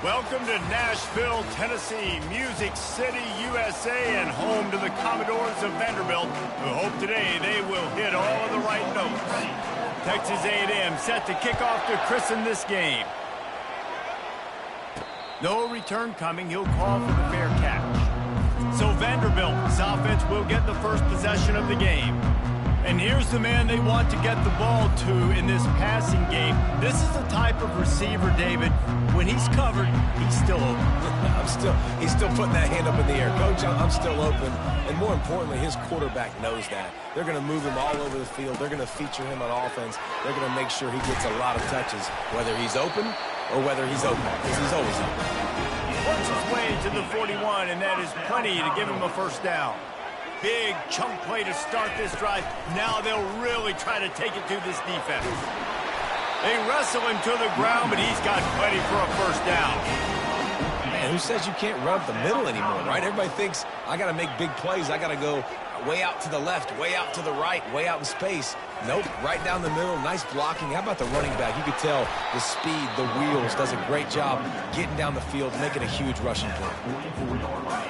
Welcome to Nashville, Tennessee, Music City, USA, and home to the Commodores of Vanderbilt, who hope today they will hit all of the right notes. Texas A&M set to kick off to christen this game. No return coming. He'll call for the fair catch. So Vanderbilt's offense will get the first possession of the game. And here's the man they want to get the ball to in this passing game. This is the type of receiver, David, when he's covered, he's still open. He's still putting that hand up in the air. Coach, I'm still open. And more importantly, his quarterback knows that. They're going to move him all over the field. They're going to feature him on offense. They're going to make sure he gets a lot of touches, whether he's open or whether he's open, because he's always open. He works his way to the 41, and that is plenty to give him a first down. Big chunk play to start this drive. Now they'll really try to take it to this defense. They wrestle him to the ground, but he's got plenty for a first down. Man, who says you can't run up the middle anymore, right? Everybody thinks I got to make big plays. I got to go way out to the left, way out to the right, way out in space. Nope, right down the middle, nice blocking. How about the running back? You could tell the speed, the wheels, does a great job getting down the field, making a huge rushing play.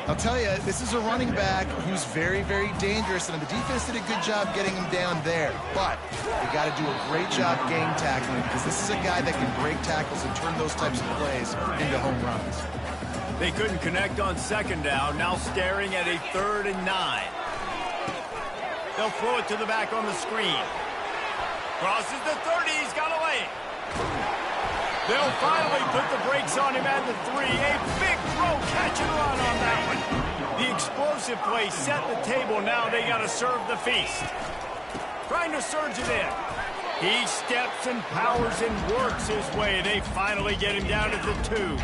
I'll tell you, this is a running back who's very, very dangerous, and the defense did a good job getting him down there. But they got to do a great job game tackling, because this is a guy that can break tackles and turn those types of plays into home runs. They couldn't connect on second down, now staring at a 3rd and 9. They'll throw it to the back on the screen. Crosses the 30, he's got away. They'll finally put the brakes on him at the 3. A big throw, catch and run on that one. The explosive play set the table. Now they got to serve the feast. Trying to surge it in. He steps and powers and works his way. They finally get him down at the 2.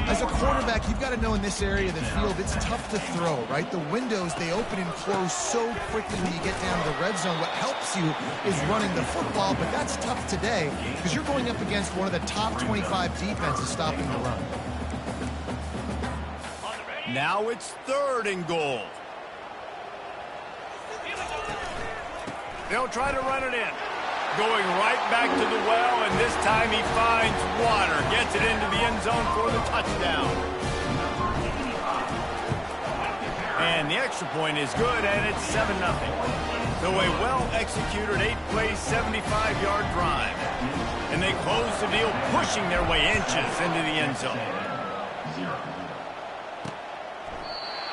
As a quarterback, you've got to know in this area of the field, it's tough to throw, right? The windows, they open and close so quickly when you get down to the red zone. What helps you is running the football, but that's tough today because you're going up against one of the top 25 defenses stopping the run. Now it's 3rd and goal. They'll try to run it in. Going right back to the well, and this time he finds water. Gets it into the end zone for the touchdown. And the extra point is good, and it's 7-0. So a well-executed 8-play, 75-yard drive. And they close the deal, pushing their way inches into the end zone.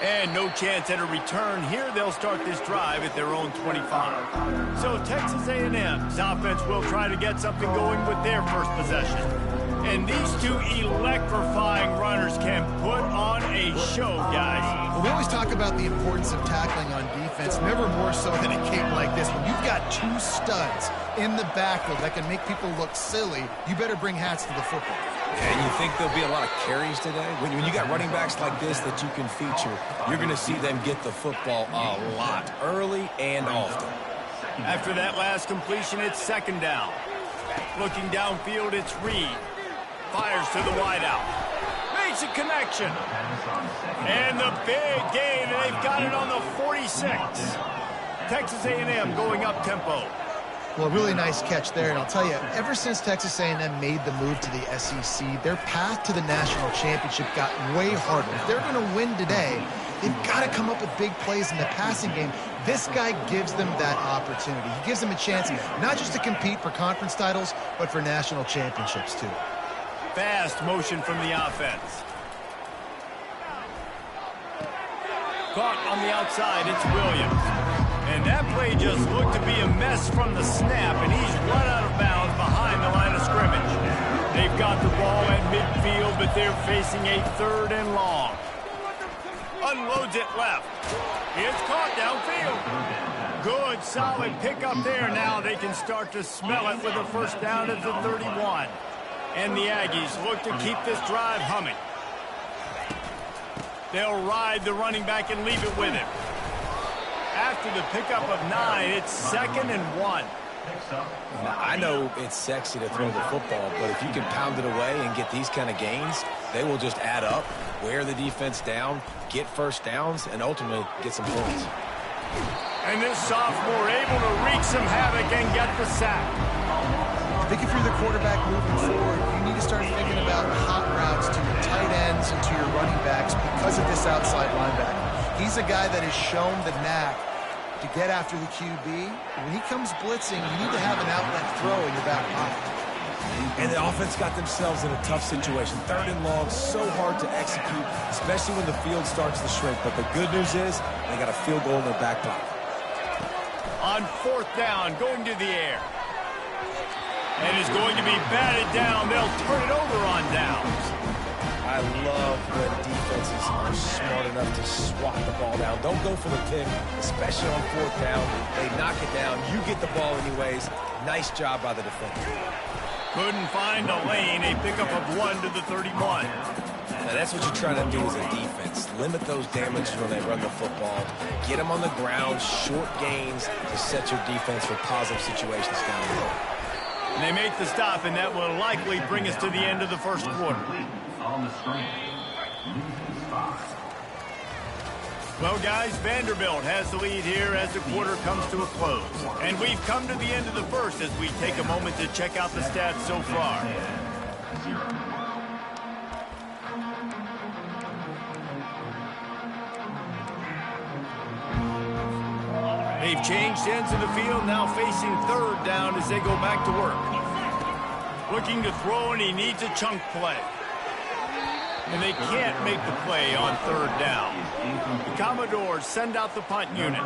And no chance at a return. Here they'll start this drive at their own 25. So Texas A&M's offense will try to get something going with their first possession. And these two electrifying runners can put on a show, guys. Well, we always talk about the importance of tackling on defense, never more so than a game like this. When you've got two studs in the backfield that can make people look silly, you better bring hats to the football. And you think there'll be a lot of carries today? When you got running backs like this that you can feature, you're going to see them get the football a lot, early and often. After that last completion, it's 2nd down. Looking downfield, it's Reed. Fires to the wideout. Makes a connection. And the big gain, and they've got it on the 46. Texas A&M going up tempo. Well, a really nice catch there, and I'll tell you, ever since Texas A&M made the move to the SEC, their path to the national championship got way harder. If they're going to win today, they've got to come up with big plays in the passing game. This guy gives them that opportunity. He gives them a chance not just to compete for conference titles, but for national championships, too. Fast motion from the offense. Caught on the outside, it's Williams. And that play just looked to be a mess from the snap, and he's run out of bounds behind the line of scrimmage. They've got the ball at midfield, but they're facing a 3rd and long. Unloads it left. It's caught downfield. Good, solid pickup there. Now they can start to smell it with a first down at the 31. And the Aggies look to keep this drive humming. They'll ride the running back and leave it with him. After the pickup of 9, it's 2nd and 1. I know it's sexy to throw the football, but if you can pound it away and get these kind of gains, they will just add up, wear the defense down, get first downs, and ultimately get some points. And this sophomore able to wreak some havoc and get the sack. I think if you're the quarterback moving forward, you need to start thinking about hot routes to He's a guy that has shown the knack to get after the QB. When he comes blitzing, you need to have an outlet throw in your back pocket. And the offense got themselves in a tough situation. 3rd and long, so hard to execute, especially when the field starts to shrink. But the good news is they got a field goal in their back pocket. On 4th down, going to the air. And is going to be batted down. They'll turn it over on downs. I love when defenses are smart enough to swat the ball down. Don't go for the pick, especially on 4th down. They knock it down. You get the ball anyways. Nice job by the defense. Couldn't find a lane. A pickup of 1 to the 31. Now, that's what you're trying to do as a defense. Limit those damages when they run the football. Get them on the ground, short gains to set your defense for positive situations down the road. And they make the stop, and that will likely bring us to the end of the first quarter. Well, guys, Vanderbilt has the lead here as the quarter comes to a close. And we've come to the end of the first as we take a moment to check out the stats so far. They've changed ends of the field, now facing 3rd down as they go back to work. Looking to throw, and he needs a chunk play. And they can't make the play on 3rd down. The Commodores send out the punt unit.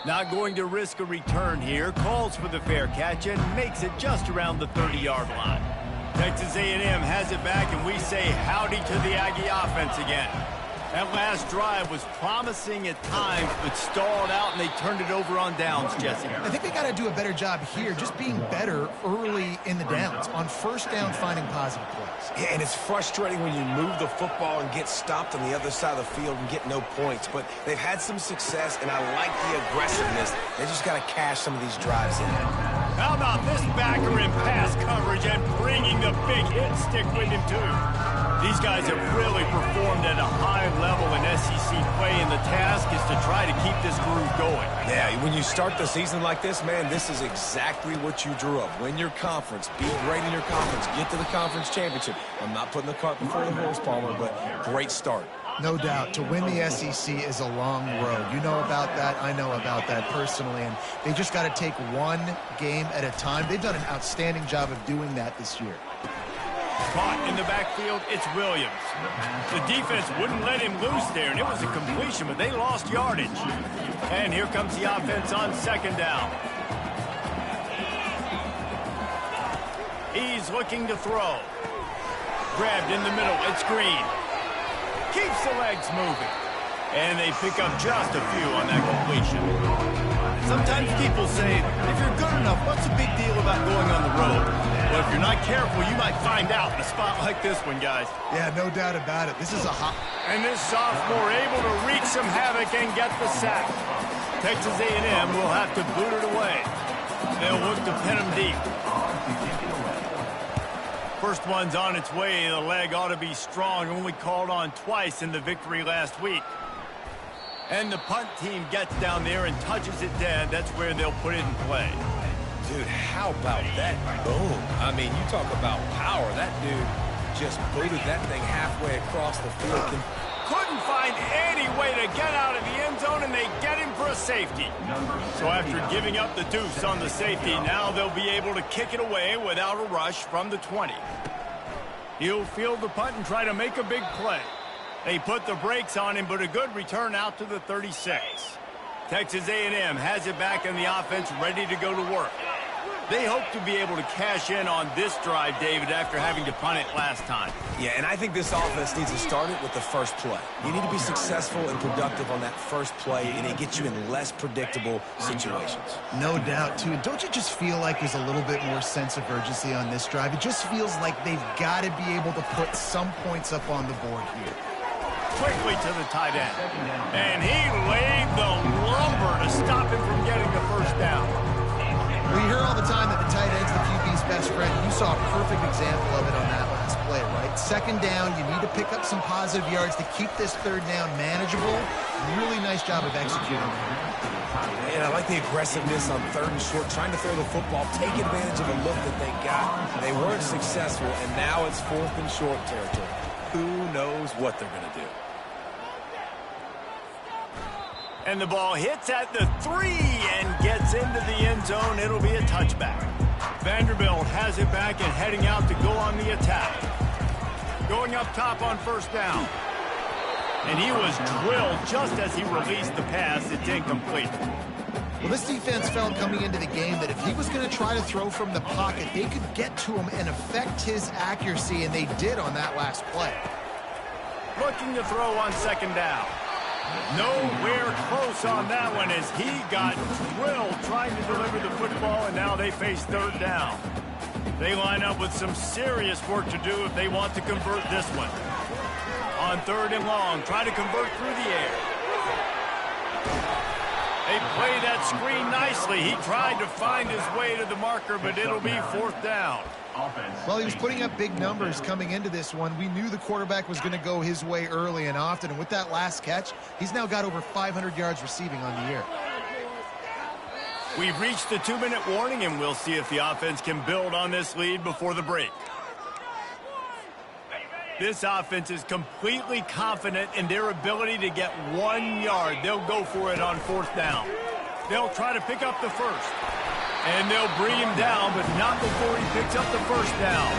Not going to risk a return here. Calls for the fair catch and makes it just around the 30-yard line. Texas A&M has it back, and we say howdy to the Aggie offense again. That last drive was promising at times, but stalled out, and they turned it over on downs, Jesse. I think they got to do a better job here, just being better early in the downs. On 1st down, finding positive plays. Yeah, and it's frustrating when you move the football and get stopped on the other side of the field and get no points. But they've had some success, and I like the aggressiveness. They just got to cash some of these drives in. How about this backer in pass coverage and bringing the big hit stick with him, too? These guys have really performed at a high level in SEC play, and the task is to try to keep this groove going. Yeah, when you start the season like this, man, this is exactly what you drew up. Win your conference, be great in your conference, get to the conference championship. I'm not putting the cart before the horse, Palmer, but great start. No doubt. To win the SEC is a long road. You know about that. I know about that personally. And they just got to take one game at a time. They've done an outstanding job of doing that this year. Caught in the backfield, it's Williams. The defense wouldn't let him loose there, and it was a completion, but they lost yardage. And here comes the offense on 2nd down. He's looking to throw. Grabbed in the middle, it's Green. Keeps the legs moving. And they pick up just a few on that completion. Sometimes people say, if you're good enough, what's the big deal about going on the road? But if you're not careful, you might find out in a spot like this one, guys. Yeah, no doubt about it. This is a hot... And this sophomore able to wreak some havoc and get the sack. Texas A&M will have to boot it away. They'll look to pin him deep. First one's on its way. The leg ought to be strong. Only called on twice in the victory last week. And the punt team gets down there and touches it dead. That's where they'll put it in play. Dude, how about that boom? I mean, you talk about power. That dude just booted that thing halfway across the field. Couldn't find any way to get out of the end zone, and they get him for a safety. So after giving up the deuce on the safety, now they'll be able to kick it away without a rush from the 20. He'll field the punt and try to make a big play. They put the brakes on him, but a good return out to the 36. Texas A&M has it back in the offense, ready to go to work. They hope to be able to cash in on this drive, David, after having to punt it last time. Yeah, and I think this offense needs to start it with the first play. You need to be successful and productive on that first play, and it gets you in less predictable situations. No doubt, too. And don't you just feel like there's a little bit more sense of urgency on this drive? It just feels like they've got to be able to put some points up on the board here. Quickly to the tight end. And he laid the lumber to stop him from getting the first down. Well, you hear all the time that the tight end's the QB's best friend. You saw a perfect example of it on that last play, right? 2nd down, you need to pick up some positive yards to keep this 3rd down manageable. Really nice job of executing. And I like the aggressiveness on 3rd and short, trying to throw the football, take advantage of the look that they got. They weren't successful, and now it's 4th and short territory. Who knows what they're going to do? And the ball hits at the 3 and gets into the end zone. It'll be a touchback. Vanderbilt has it back and heading out to go on the attack. Going up top on 1st down. And he was drilled just as he released the pass. It's incomplete. Well, this defense felt coming into the game that if he was going to try to throw from the pocket, they could get to him and affect his accuracy, and they did on that last play. Looking to throw on 2nd down. Nowhere close on that one as he got drilled trying to deliver the football, and now they face 3rd down. They line up with some serious work to do if they want to convert this one. On 3rd and long, try to convert through the air. They play that screen nicely. He tried to find his way to the marker, but it'll be 4th down. Well, he was putting up big numbers coming into this one. We knew the quarterback was going to go his way early and often, and with that last catch, he's now got over 500 yards receiving on the year. We've reached the 2-minute warning, and we'll see if the offense can build on this lead before the break. This offense is completely confident in their ability to get 1 yard. They'll go for it on 4th down. They'll try to pick up the 1st. And they'll bring him down, but not before he picks up the 1st down.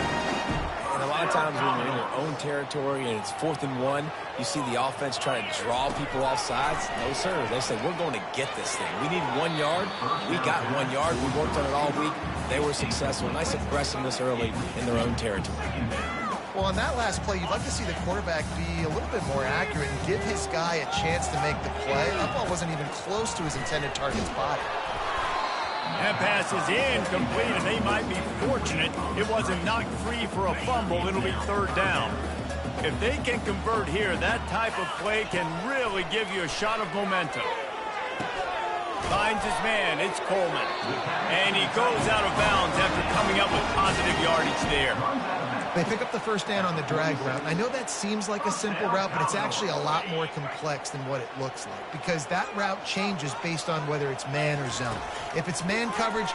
And a lot of times when you're in your own territory and it's 4th and 1, you see the offense try to draw people off sides. No, sir. They say, we're going to get this thing. We need 1 yard. We got 1 yard. We worked on it all week. They were successful. Nice aggressiveness early in their own territory. Well, on that last play, you'd like to see the quarterback be a little bit more accurate and give his guy a chance to make the play. That ball wasn't even close to his intended target's body. That pass is incomplete, and they might be fortunate it wasn't knocked free for a fumble. It'll be 3rd down. If they can convert here, that type of play can really give you a shot of momentum. Finds his man. It's Coleman. And he goes out of bounds after coming up with positive yardage there. They pick up the 1st down on the drag route. I know that seems like a simple route, but it's actually a lot more complex than what it looks like because that route changes based on whether it's man or zone. If it's man coverage,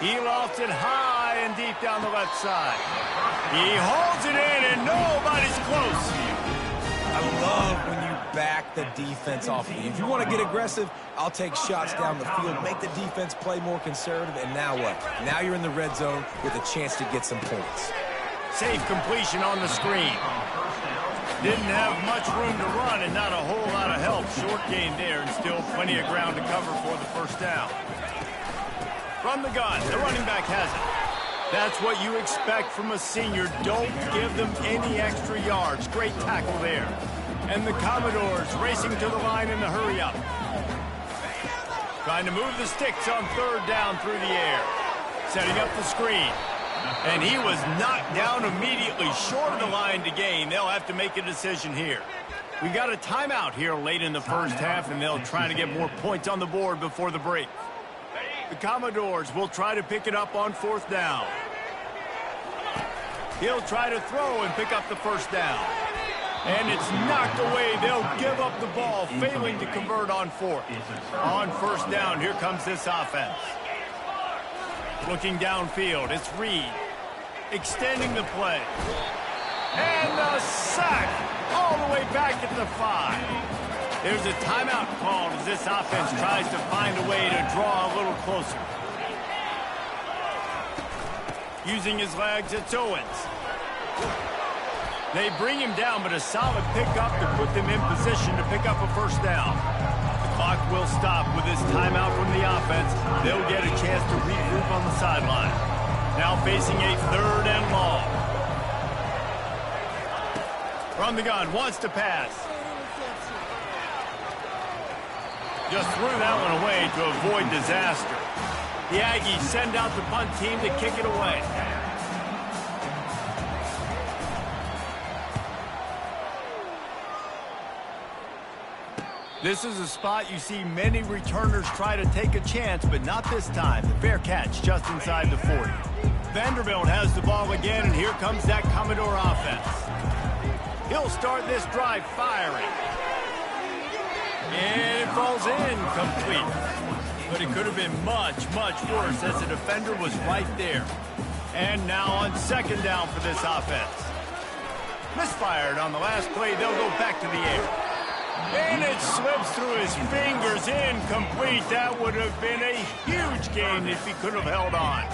He lofts it high and deep down the left side. He holds it in, and nobody's close. I love when you back the defense off of you. If you want to get aggressive, I'll take shots down the field, make the defense play more conservative, and now what? Now you're in the red zone with a chance to get some points. Safe completion on the screen. Didn't have much room to run and not a whole lot of help. Short gain there and still plenty of ground to cover for the 1st down. From the gun, the running back has it. That's what you expect from a senior. Don't give them any extra yards. Great tackle there. And the Commodores racing to the line in the hurry-up. Trying to move the sticks on 3rd down through the air. Setting up the screen. And he was knocked down immediately short of the line to gain. They'll have to make a decision here. We got a timeout here late in the 1st half, and they'll try to get more points on the board before the break. The Commodores will try to pick it up on 4th down. He'll try to throw and pick up the 1st down. And it's knocked away. They'll give up the ball, failing to convert on 4th. On 1st down, here comes this offense. Looking downfield, it's Reed. Extending the play. And the sack all the way back at the 5. There's a timeout called as this offense tries to find a way to draw a little closer. Using his legs, it's Owens. They bring him down, but a solid pickup to put them in position to pick up a 1st down. The clock will stop with this timeout from the offense. They'll get a chance to regroup on the sideline. Now facing a 3rd and long. From the gun, wants to pass. Just threw that one away to avoid disaster. The Aggies send out the punt team to kick it away. This is a spot you see many returners try to take a chance, but not this time. The fair catch just inside the 40. Vanderbilt has the ball again, and here comes that Commodore offense. He'll start this drive firing. And it falls in complete. But it could have been much, much worse as the defender was right there. And now on second down for this offense. Misfired on the last play. They'll go back to the air. And it slips through his fingers. Incomplete. That would have been a huge gain if he could have held on.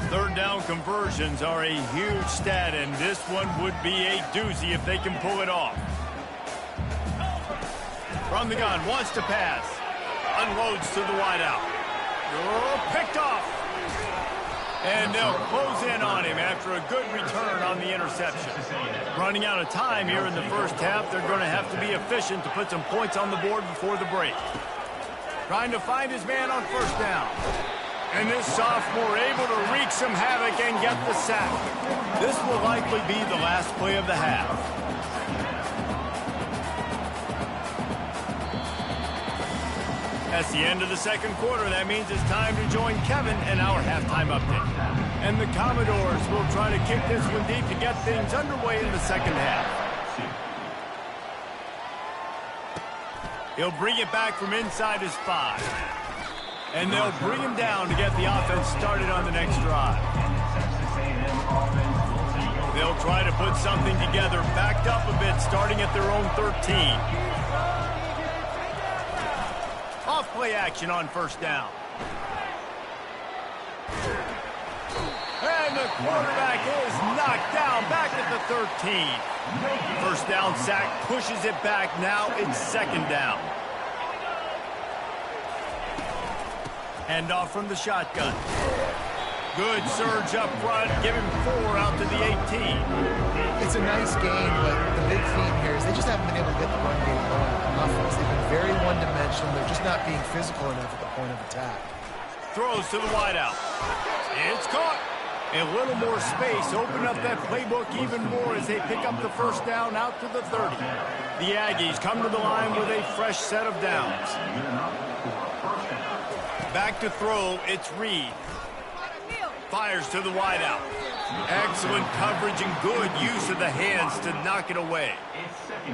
Third down conversions are a huge stat, and this one would be a doozy if they can pull it off. From the gun, wants to pass. Unloads to the wideout. Oh, picked off. And they'll close in on him after a good return on the interception. Running out of time here in the first half, they're going to have to be efficient to put some points on the board before the break. Trying to find his man on first down. And this sophomore able to wreak some havoc and get the sack. This will likely be the last play of the half. That's the end of the second quarter. That means it's time to join Kevin in our halftime update. And the Commodores will try to kick this one deep to get things underway in the second half. He'll bring it back from inside his 5. And they'll bring him down to get the offense started on the next drive. They'll try to put something together, backed up a bit, starting at their own 13. Off play action on first down. And the quarterback is knocked down back at the 13. First down sack pushes it back. Now it's second down. Handoff from the shotgun. Good surge up front. Give him 4 out to the 18. It's a nice gain, but the big theme here is they just haven't been able to get the run game going on offense. They've been very one-dimensional. They're just not being physical enough at the point of attack. Throws to the wideout. It's caught. A little more space. Open up that playbook even more as they pick up the first down out to the 30. The Aggies come to the line with a fresh set of downs. Back to throw, it's Reed. Fires to the wideout. Excellent coverage and good use of the hands to knock it away.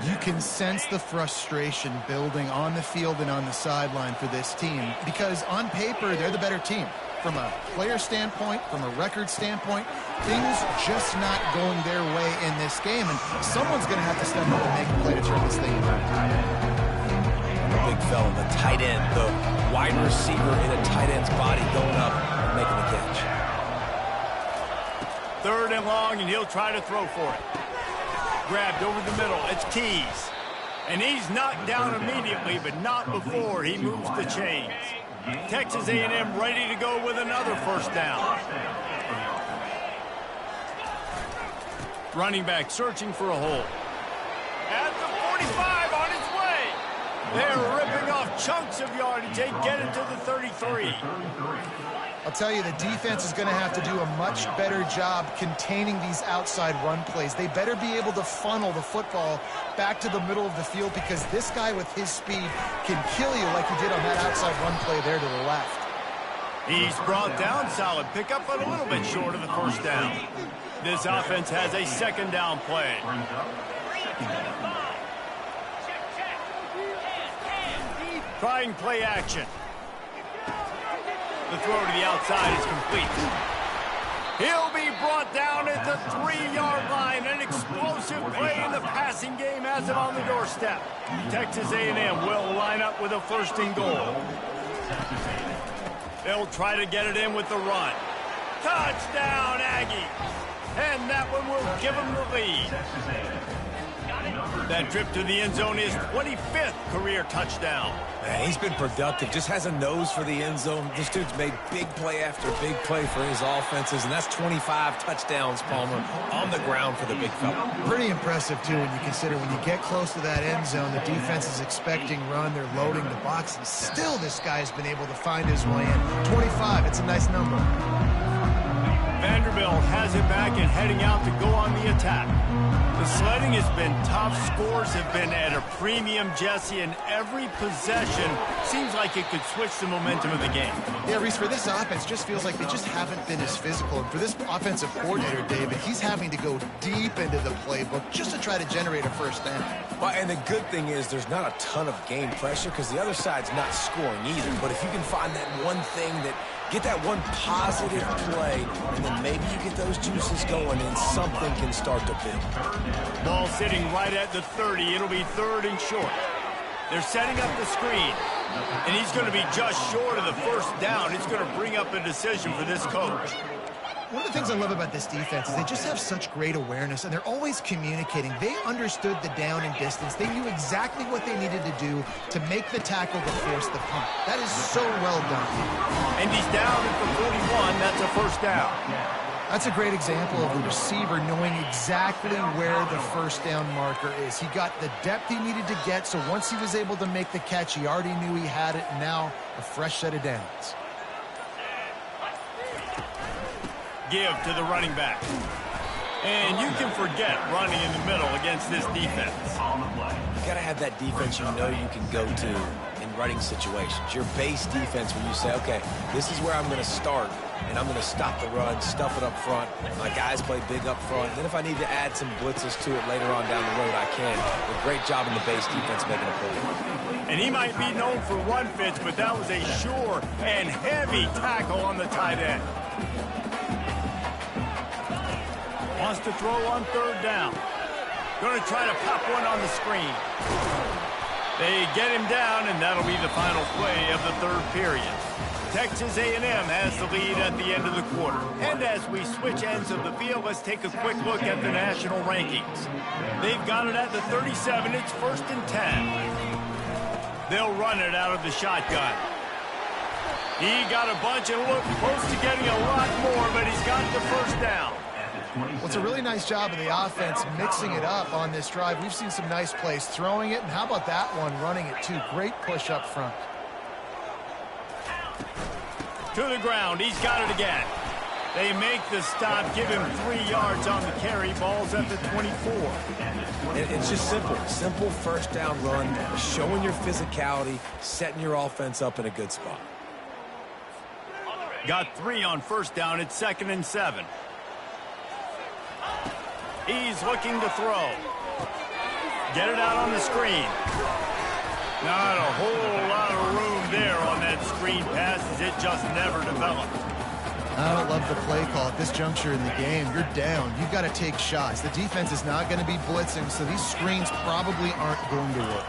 You can sense the frustration building on the field and on the sideline for this team because on paper, they're the better team. From a player standpoint, from a record standpoint, things just not going their way in this game, and someone's going to have to step up and make a play to turn this thing around. The big fella, the tight end, the wide receiver in a tight end's body going up and making the catch. Third and long, and he'll try to throw for it. Grabbed over the middle. It's Keys. And he's knocked down immediately, but not before he moves the chains. Texas A&M ready to go with another first down. Running back searching for a hole. At the 45 on its way. They're ripping off chunks of yardage. They get it to the 33. I'll tell you, the defense is going to have to do a much better job containing these outside run plays. They better be able to funnel the football back to the middle of the field because this guy with his speed can kill you like he did on that outside run play there to the left. He's brought down solid. Pick up a little bit short of the first down. This offense has a second down play. Trying play action. The throw to the outside is complete. He'll be brought down at the 3-yard line. An explosive play in the passing game has it on the doorstep. Texas A&M will line up with a first and goal. They'll try to get it in with the run. Touchdown, Aggies. And that one will give them the lead. That trip to the end zone is 25th career touchdown. Man, he's been productive, just has a nose for the end zone. This dude's made big play after big play for his offenses, and that's 25 touchdowns, Palmer, on the ground for the big fella. Pretty impressive, too, when you consider when you get close to that end zone, the defense is expecting run, they're loading the box, and still this guy's been able to find his way in. 25, it's a nice number. Vanderbilt Vanderbilt has it back and heading out to go on the attack. The sledding has been tough. Scores have been at a premium, Jesse, and every possession seems like it could switch the momentum of the game. Yeah, Reese, for this offense, just feels like they just haven't been as physical. And for this offensive coordinator, David, he's having to go deep into the playbook just to try to generate a first down. Well, and the good thing is there's not a ton of game pressure because the other side's not scoring either. But if you can find that one thing get that one positive play, and then maybe you get those juices going and something can start to build. Ball sitting right at the 30. It'll be 3rd and short. They're setting up the screen, and he's going to be just short of the first down. It's going to bring up a decision for this coach. One of the things I love about this defense is they just have such great awareness, and they're always communicating. They understood the down and distance. They knew exactly what they needed to do to make the tackle to force the punt. That is so well done. And he's down at the 41. That's a first down. That's a great example of the receiver knowing exactly where the first down marker is. He got the depth he needed to get, so once he was able to make the catch, he already knew he had it, and now a fresh set of downs. Give to the running back. And you can forget running in the middle against this defense. You got to have that defense you know you can go to in running situations. Your base defense where you say, okay, this is where I'm going to start, and I'm going to stop the run, stuff it up front. My guys play big up front. Then if I need to add some blitzes to it later on down the road, I can. A great job in the base defense making a play. And he might be known for run fits, but that was a sure and heavy tackle on the tight end. Wants to throw on 3rd down. Going to try to pop one on the screen. They get him down, and that'll be the final play of the 3rd period. Texas A&M has the lead at the end of the quarter. And as we switch ends of the field, let's take a quick look at the national rankings. They've got it at the 37. It's 1st and 10. They'll run it out of the shotgun. He got a bunch and looked close to getting a lot more, but he's got the first down. Well, it's a really nice job of the offense mixing it up on this drive. We've seen some nice plays throwing it, and how about that one running it too? Great push up front. To the ground. He's got it again. They make the stop, give him 3 yards on the carry. Ball's at the 24. It's just simple. Simple first down run, showing your physicality, setting your offense up in a good spot. Got 3 on first down. It's 2nd and 7. He's looking to throw. Get it out on the screen. Not a whole lot of room there on that screen pass as it just never developed. I don't love the play call at this juncture in the game. You're down. You've got to take shots. The defense is not going to be blitzing, so these screens probably aren't going to work.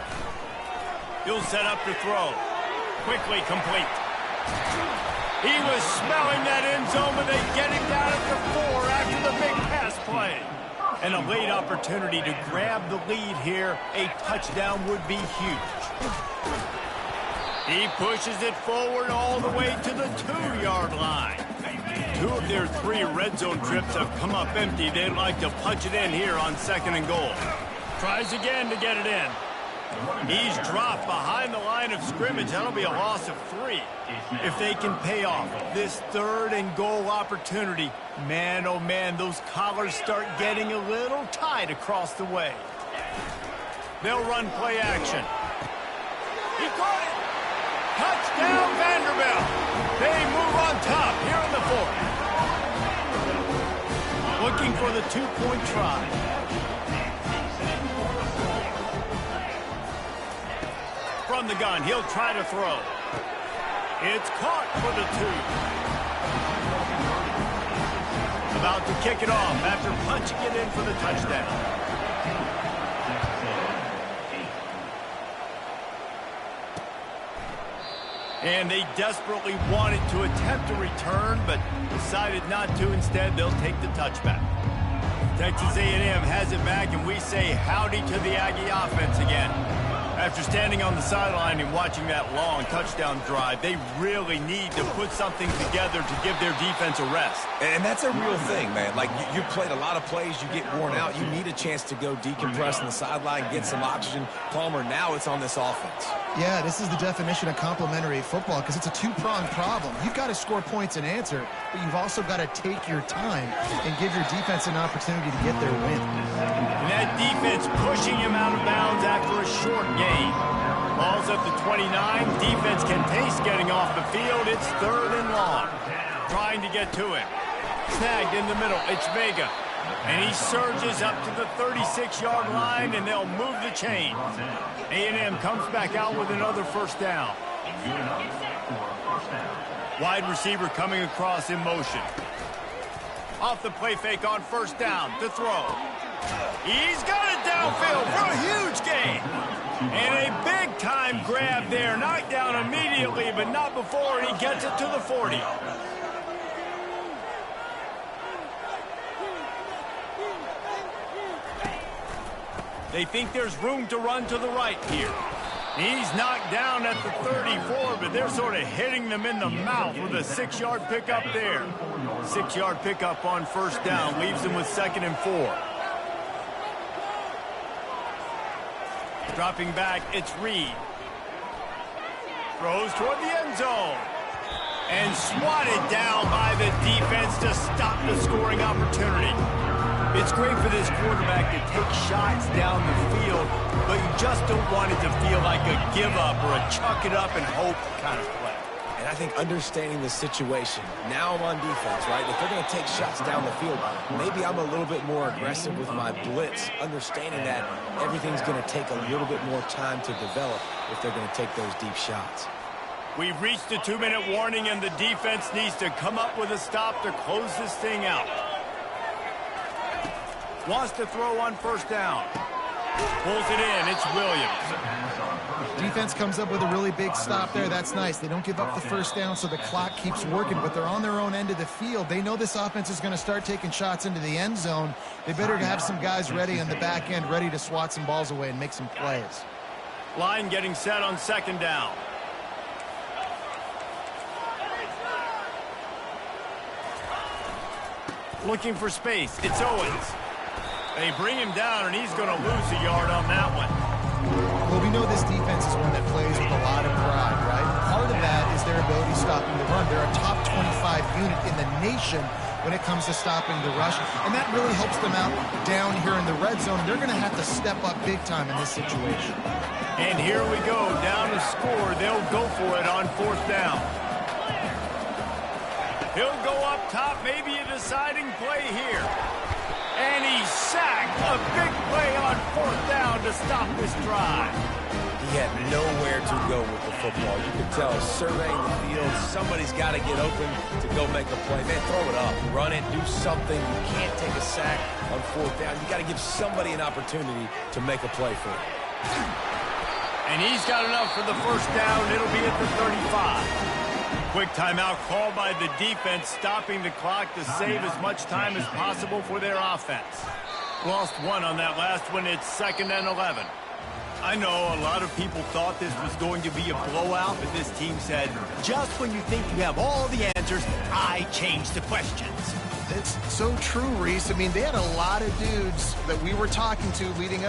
He'll set up to throw. Quickly complete. He was smelling that end zone, but they get him down at the 4 after the big pass play. And a late opportunity to grab the lead here. A touchdown would be huge. He pushes it forward all the way to the 2-yard line. 2 of their 3 red zone trips have come up empty. They'd like to punch it in here on 2nd and goal. Tries again to get it in. He's dropped behind the line of scrimmage. That'll be a loss of 3. If they can pay off this 3rd and goal opportunity, man, oh man, those collars start getting a little tight across the way. They'll run play action. He caught it. Touchdown, Vanderbilt. They move on top here in the 4th. Looking for the 2-point try. From the gun, he'll try to throw. It's caught for the 2. About to kick it off after punching it in for the touchdown. And they desperately wanted to attempt a return, but decided not to. Instead, they'll take the touchback. Texas A&M has it back, and we say howdy to the Aggie offense again. After standing on the sideline and watching that long touchdown drive, they really need to put something together to give their defense a rest. And that's a real thing, man. Like, you played a lot of plays, you get worn out, you need a chance to go decompress on the sideline, get some oxygen. Palmer, now it's on this offense. Yeah, this is the definition of complementary football because it's a two-pronged problem. You've got to score points and answer, but you've also got to take your time and give your defense an opportunity to get their win. And that defense pushing him out of bounds after a short gain. Ball's up to 29. Defense can taste getting off the field. It's 3rd and long. Trying to get to him. Snagged in the middle. It's Vega. And he surges up to the 36-yard line, and they'll move the chain. A&M comes back out with another first down. Wide receiver coming across in motion. Off the play fake on first down to throw. He's got it downfield for a huge gain. And a big-time grab there. Knocked down immediately, but not before he gets it to the 40. They think there's room to run to the right here. He's knocked down at the 34, but they're sort of hitting them in the mouth with a 6-yard pickup there. 6-yard pickup on first down leaves them with 2nd and 4. Dropping back, it's Reed. Throws toward the end zone. And swatted down by the defense to stop the scoring opportunity. It's great for this quarterback to take shots down the field, but you just don't want it to feel like a give-up or a chuck it up and hope kind of play. And I think understanding the situation, now I'm on defense, right? If they're going to take shots down the field, maybe I'm a little bit more aggressive with my blitz, understanding that everything's going to take a little bit more time to develop if they're going to take those deep shots. We've reached the 2-minute warning, and the defense needs to come up with a stop to close this thing out. Wants to throw on first down. Pulls it in. It's Williams. Defense comes up with a really big stop there. That's nice. They don't give up the first down, so the clock keeps working, but they're on their own end of the field. They know this offense is going to start taking shots into the end zone. They better have some guys ready on the back end, ready to swat some balls away and make some plays. Line getting set on 2nd down. Looking for space. It's Owens. They bring him down, and he's going to lose a yard on that one. Well, we know this defense is one that plays with a lot of pride, right? Part of that is their ability stopping the run. They're a top 25 unit in the nation when it comes to stopping the rush, and that really helps them out down here in the red zone. They're going to have to step up big time in this situation. And here we go, down to score. They'll go for it on 4th down. He'll go up top, maybe a deciding play here. And he's sacked. A big play on 4th down to stop this drive. He had nowhere to go with the football. You could tell, surveying the field, somebody's got to get open to go make a play. Man, throw it up, run it, do something. You can't take a sack on 4th down. You got to give somebody an opportunity to make a play for it. And he's got enough for the first down. It'll be at the 35. Quick timeout called by the defense, stopping the clock to save as much time as possible for their offense. Lost one on that last one. It's 2nd and 11. I know a lot of people thought this was going to be a blowout, but this team said, just when you think you have all the answers, I change the questions. It's so true, Reese. I mean, they had a lot of dudes that we were talking to leading up